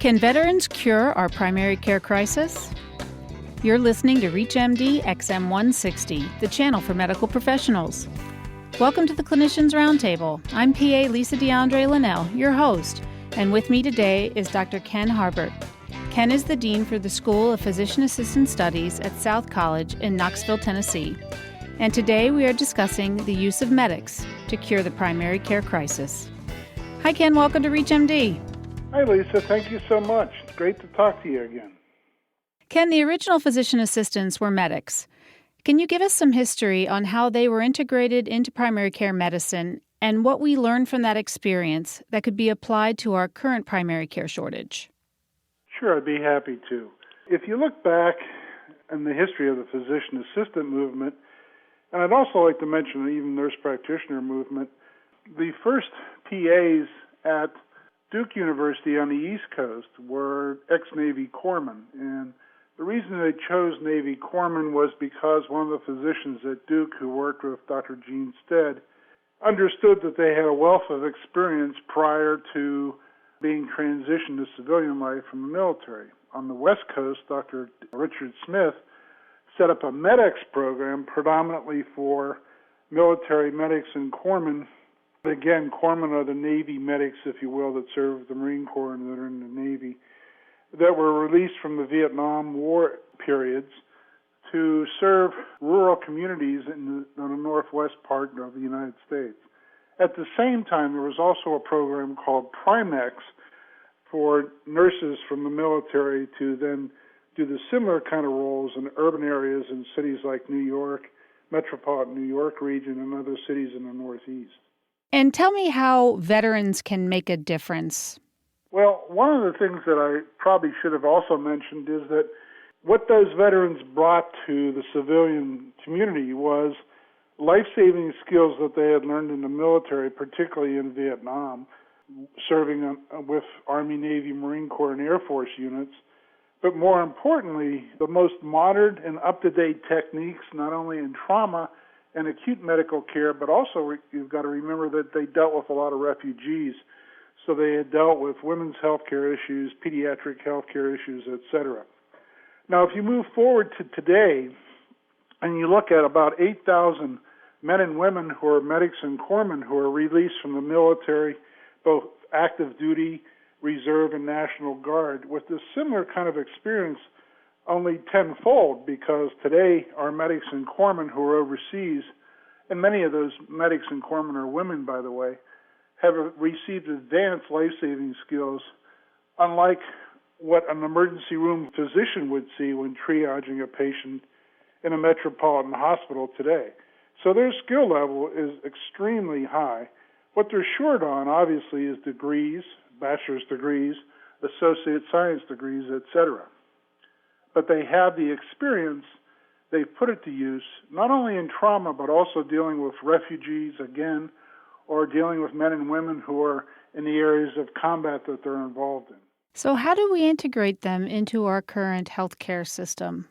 Can veterans cure our primary care crisis? You're listening to ReachMD XM160, the channel for medical professionals. Welcome to the Clinicians Roundtable. I'm PA Lisa Dandrea Lenell, your host, and with me today is Dr. Ken Harbert. Ken is the Dean for the School of Physician Assistant Studies at South College in Knoxville, Tennessee. And today we are discussing the use of medics to cure the primary care crisis. Hi Ken, welcome to ReachMD. Hi Lisa, thank you so much. It's great to talk to you again. Ken, the original physician assistants were medics. Can you give us some history on how they were integrated into primary care medicine and what we learned from that experience that could be applied to our current primary care shortage? Sure, I'd be happy to. If you look back in the history of the physician assistant movement, and I'd also like to mention the even nurse practitioner movement, the first PAs at Duke University on the East Coast were ex-Navy corpsmen, and the reason they chose Navy corpsmen was because one of the physicians at Duke who worked with Dr. Gene Stead understood that they had a wealth of experience prior to being transitioned to civilian life from the military. On the West Coast, Dr. Richard Smith set up a MEDEX program predominantly for military medics and corpsmen. Again, corpsmen are the Navy medics, if you will, that serve the Marine Corps and that are in the Navy, that were released from the Vietnam War periods to serve rural communities in the northwest part of the United States. At the same time, there was also a program called Primex for nurses from the military to then do the similar kind of roles in urban areas in cities like New York, metropolitan New York region, and other cities in the Northeast. And tell me how veterans can make a difference. Well, one of the things that I probably should have also mentioned is that what those veterans brought to the civilian community was life-saving skills that they had learned in the military, particularly in Vietnam, serving with Army, Navy, Marine Corps, and Air Force units. But more importantly, the most modern and up-to-date techniques, not only in trauma and acute medical care, but also you've got to remember that they dealt with a lot of refugees. So they had dealt with women's health care issues, pediatric health care issues, etc. Now, if you move forward to today and you look at about 8,000 men and women who are medics and corpsmen who are released from the military, both active duty, reserve, and National Guard, with this similar kind of experience, only tenfold, because today our medics and corpsmen who are overseas, and many of those medics and corpsmen are women, by the way, have received advanced life-saving skills, unlike what an emergency room physician would see when triaging a patient in a metropolitan hospital today. So their skill level is extremely high. What they're short on, obviously, is degrees, bachelor's degrees, associate science degrees, etc. But they have the experience, they've put it to use, not only in trauma, but also dealing with refugees, again, or dealing with men and women who are in the areas of combat that they're involved in. So how do we integrate them into our current healthcare system?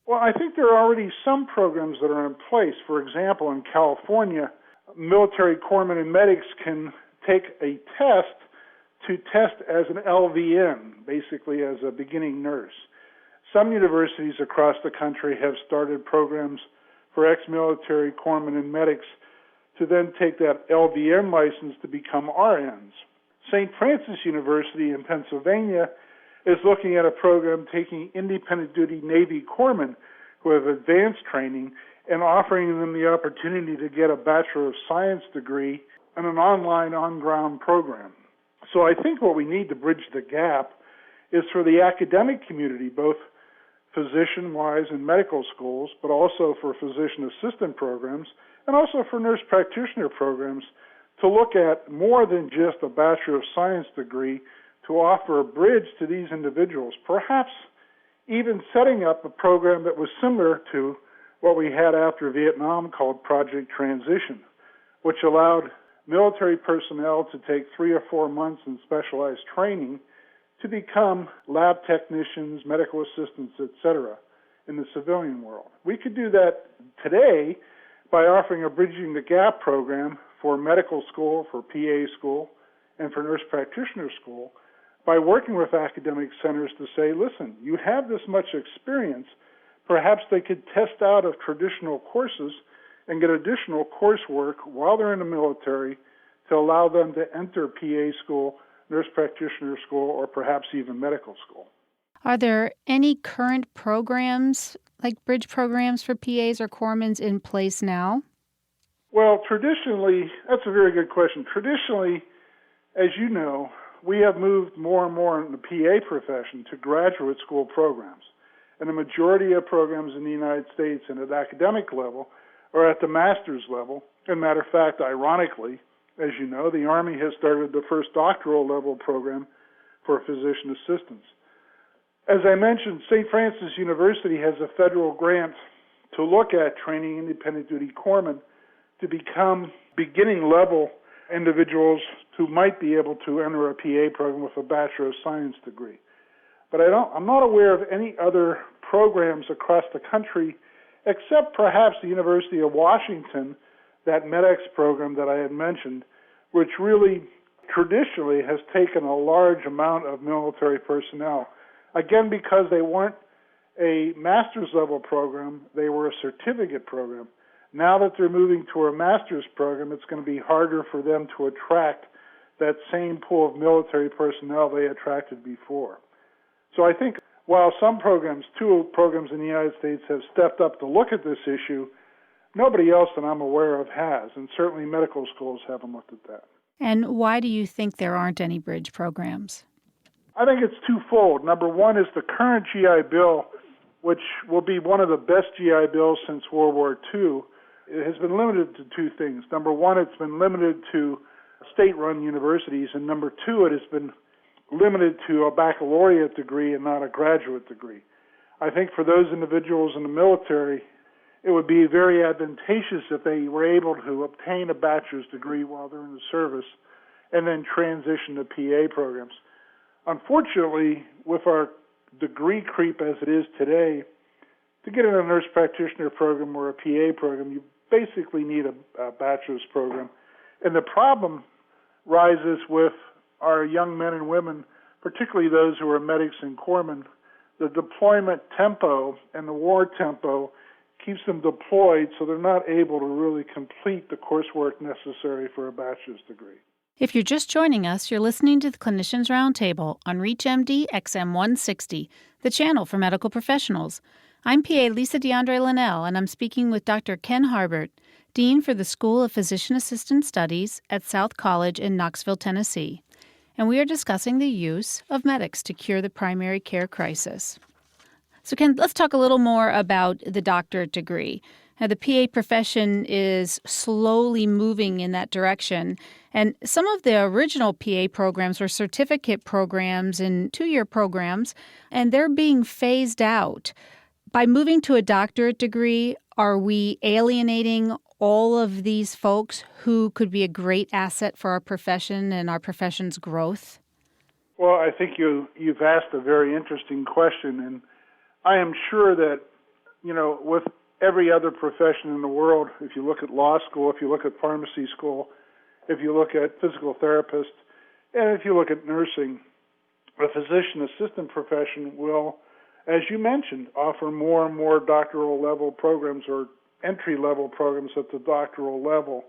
Well, I think there are already some programs that are in place. For example, in California, military corpsmen and medics can take a test to test as an LVN, basically as a beginning nurse. Some universities across the country have started programs for ex-military corpsmen and medics to then take that LVN license to become RNs. St. Francis University in Pennsylvania is looking at a program taking independent duty Navy corpsmen who have advanced training and offering them the opportunity to get a Bachelor of Science degree in an online on-ground program. So I think what we need to bridge the gap is for the academic community, both physician-wise in medical schools, but also for physician assistant programs, and also for nurse practitioner programs, to look at more than just a Bachelor of Science degree, to offer a bridge to these individuals, perhaps even setting up a program that was similar to what we had after Vietnam called Project Transition, which allowed military personnel to take 3 or 4 months in specialized training to become lab technicians, medical assistants, etc., in the civilian world. We could do that today by offering a Bridging the Gap program for medical school, for PA school, and for nurse practitioner school, by working with academic centers to say, listen, you have this much experience, perhaps they could test out of traditional courses and get additional coursework while they're in the military to allow them to enter PA school, nurse practitioner school, or perhaps even medical school. Are there any current programs, like bridge programs for PAs or corpsmen in place now? Well, traditionally, that's a very good question. Traditionally, as you know, we have moved more and more in the PA profession to graduate school programs. And the majority of programs in the United States and at academic level are at the master's level. And matter of fact, ironically, as you know, the Army has started the first doctoral level program for physician assistants. As I mentioned, St. Francis University has a federal grant to look at training independent duty corpsmen to become beginning level individuals who might be able to enter a PA program with a Bachelor of Science degree. But I'm not aware of any other programs across the country except perhaps the University of Washington, that MEDEX program that I had mentioned, which really traditionally has taken a large amount of military personnel. Again, because they weren't a master's level program, they were a certificate program. Now that they're moving to a master's program, it's going to be harder for them to attract that same pool of military personnel they attracted before. So I think while some programs, two programs in the United States have stepped up to look at this issue, nobody else that I'm aware of has, and certainly medical schools haven't looked at that. And why do you think there aren't any bridge programs? I think it's twofold. Number one is the current GI Bill, which will be one of the best GI bills since World War II. It has been limited to two things. Number one, it's been limited to state-run universities, and number two, it has been limited to a baccalaureate degree and not a graduate degree. I think for those individuals in the military, it would be very advantageous if they were able to obtain a bachelor's degree while they're in the service and then transition to PA programs. Unfortunately, with our degree creep as it is today, to get in a nurse practitioner program or a PA program, you basically need a bachelor's program. And the problem rises with our young men and women, particularly those who are medics and corpsmen. The deployment tempo and the war tempo keeps them deployed, so they're not able to really complete the coursework necessary for a bachelor's degree. If you're just joining us, you're listening to the Clinicians Roundtable on ReachMD XM 160, the channel for medical professionals. I'm PA Lisa Dandrea Lenell, and I'm speaking with Dr. Ken Harbert, Dean for the School of Physician Assistant Studies at South College in Knoxville, Tennessee. And we are discussing the use of medics to cure the primary care crisis. So Ken, let's talk a little more about the doctorate degree. Now, the PA profession is slowly moving in that direction, and some of the original PA programs were certificate programs and 2-year programs, and they're being phased out. By moving to a doctorate degree, are we alienating all of these folks who could be a great asset for our profession and our profession's growth? Well, I think you've asked a very interesting question, and I am sure that, with every other profession in the world, if you look at law school, if you look at pharmacy school, if you look at physical therapists, and if you look at nursing, the physician assistant profession will, as you mentioned, offer more and more doctoral level programs or entry-level programs at the doctoral level.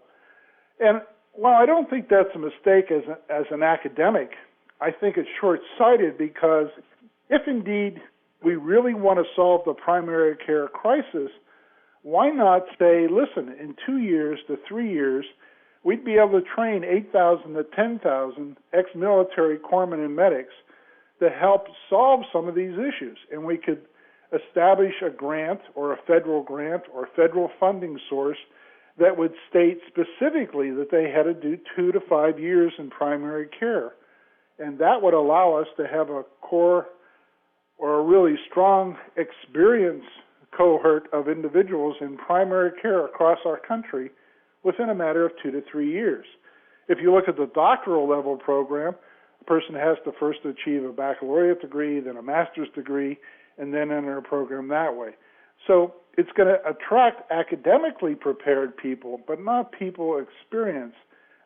And while I don't think that's a mistake as an academic, I think it's short-sighted because if indeed we really want to solve the primary care crisis, why not say, listen, in 2 years to 3 years, we'd be able to train 8,000 to 10,000 ex-military corpsmen and medics to help solve some of these issues. And we could establish a grant or a federal funding source that would state specifically that they had to do 2 to 5 years in primary care. And that would allow us to have a core or a really strong experience cohort of individuals in primary care across our country within a matter of 2 to 3 years. If you look at the doctoral level program, a person has to first achieve a baccalaureate degree, then a master's degree, and then enter a program that way. So it's going to attract academically prepared people, but not people experienced,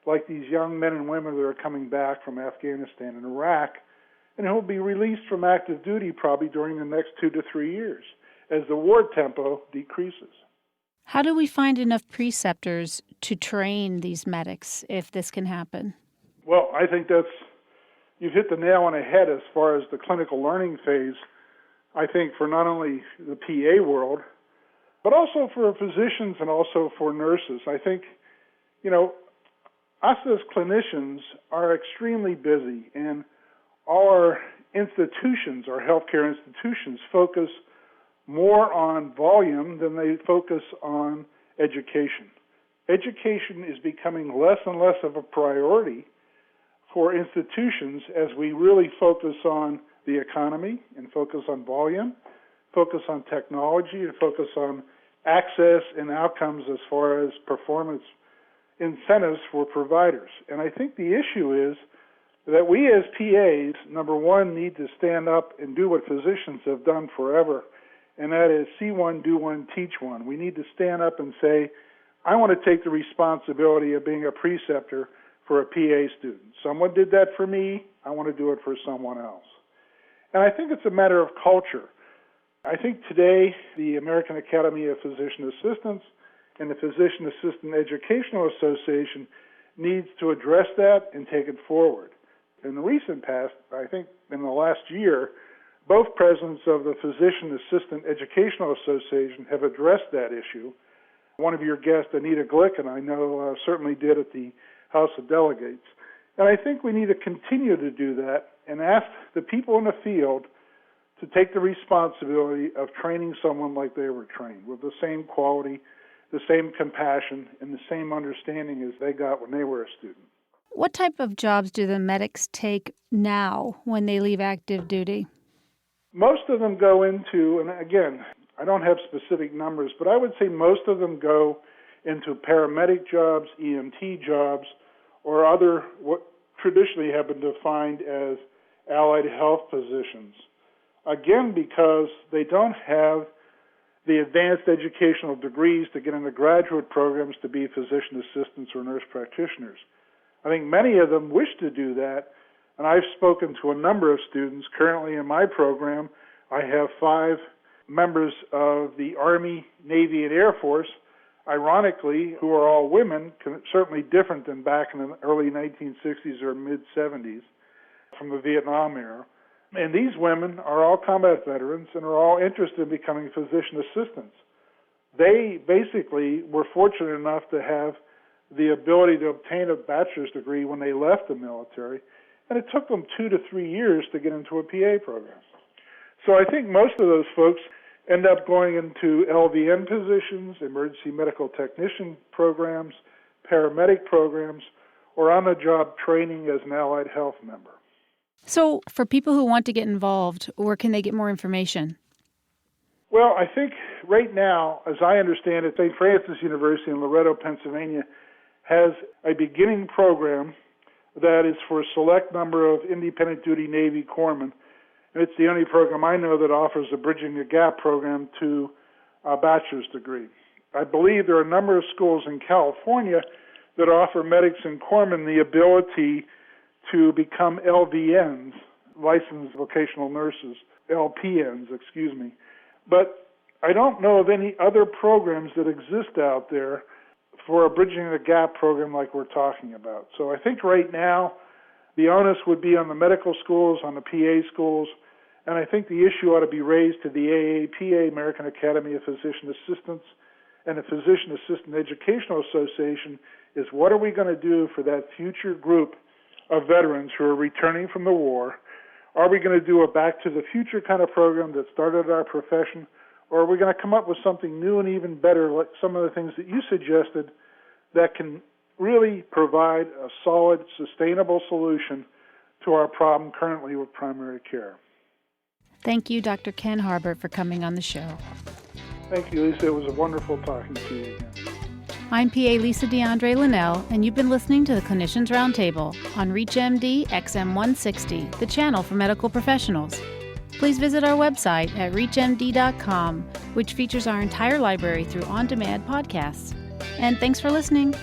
like these young men and women that are coming back from Afghanistan and Iraq and he'll be released from active duty probably during the next 2 to 3 years as the war tempo decreases. How do we find enough preceptors to train these medics if this can happen? Well, I think you've hit the nail on the head as far as the clinical learning phase, I think, for not only the PA world, but also for physicians and also for nurses. I think, us as clinicians are extremely busy, and our institutions, our healthcare institutions, focus more on volume than they focus on education. Education is becoming less and less of a priority for institutions as we really focus on the economy and focus on volume, focus on technology, and focus on access and outcomes as far as performance incentives for providers. And I think the issue is that we as PAs, number one, need to stand up and do what physicians have done forever, and that is see one, do one, teach one. We need to stand up and say, I want to take the responsibility of being a preceptor for a PA student. Someone did that for me, I want to do it for someone else. And I think it's a matter of culture. I think today the American Academy of Physician Assistants and the Physician Assistant Educational Association needs to address that and take it forward. In the recent past, I think in the last year, both presidents of the Physician Assistant Educational Association have addressed that issue. One of your guests, Anita Glicken, I know certainly did at the House of Delegates. And I think we need to continue to do that and ask the people in the field to take the responsibility of training someone like they were trained, with the same quality, the same compassion, and the same understanding as they got when they were a student. What type of jobs do the medics take now when they leave active duty? Most of them go into, and again, I don't have specific numbers, but I would say most of them go into paramedic jobs, EMT jobs, or other what traditionally have been defined as allied health positions. Again, because they don't have the advanced educational degrees to get into graduate programs to be physician assistants or nurse practitioners. I think many of them wish to do that, and I've spoken to a number of students. Currently in my program, I have 5 members of the Army, Navy, and Air Force, ironically, who are all women, certainly different than back in the early 1960s or mid-70s from the Vietnam era. And these women are all combat veterans and are all interested in becoming physician assistants. They basically were fortunate enough to have the ability to obtain a bachelor's degree when they left the military, and it took them 2 to 3 years to get into a PA program. So I think most of those folks end up going into LVN positions, emergency medical technician programs, paramedic programs, or on-the-job training as an allied health member. So for people who want to get involved, where can they get more information? Well, I think right now, as I understand it, St. Francis University in Loretto, Pennsylvania, has a beginning program that is for a select number of independent duty Navy corpsmen. And it's the only program I know that offers a Bridging the Gap program to a bachelor's degree. I believe there are a number of schools in California that offer medics and corpsmen the ability to become LVNs, licensed vocational nurses, LPNs, But I don't know of any other programs that exist out there for a Bridging the Gap program like we're talking about. So I think right now the onus would be on the medical schools, on the PA schools, and I think the issue ought to be raised to the AAPA, American Academy of Physician Assistants, and the Physician Assistant Educational Association, is what are we going to do for that future group of veterans who are returning from the war? Are we going to do a Back to the Future kind of program that started our profession, or are we going to come up with something new and even better, like some of the things that you suggested, that can really provide a solid, sustainable solution to our problem currently with primary care? Thank you, Dr. Ken Harbert, for coming on the show. Thank you, Lisa. It was wonderful talking to you again. I'm PA Lisa Dandrea Lenell, and you've been listening to the Clinicians Roundtable on ReachMD XM160, the channel for medical professionals. Please visit our website at reachmd.com, which features our entire library through on-demand podcasts. And thanks for listening.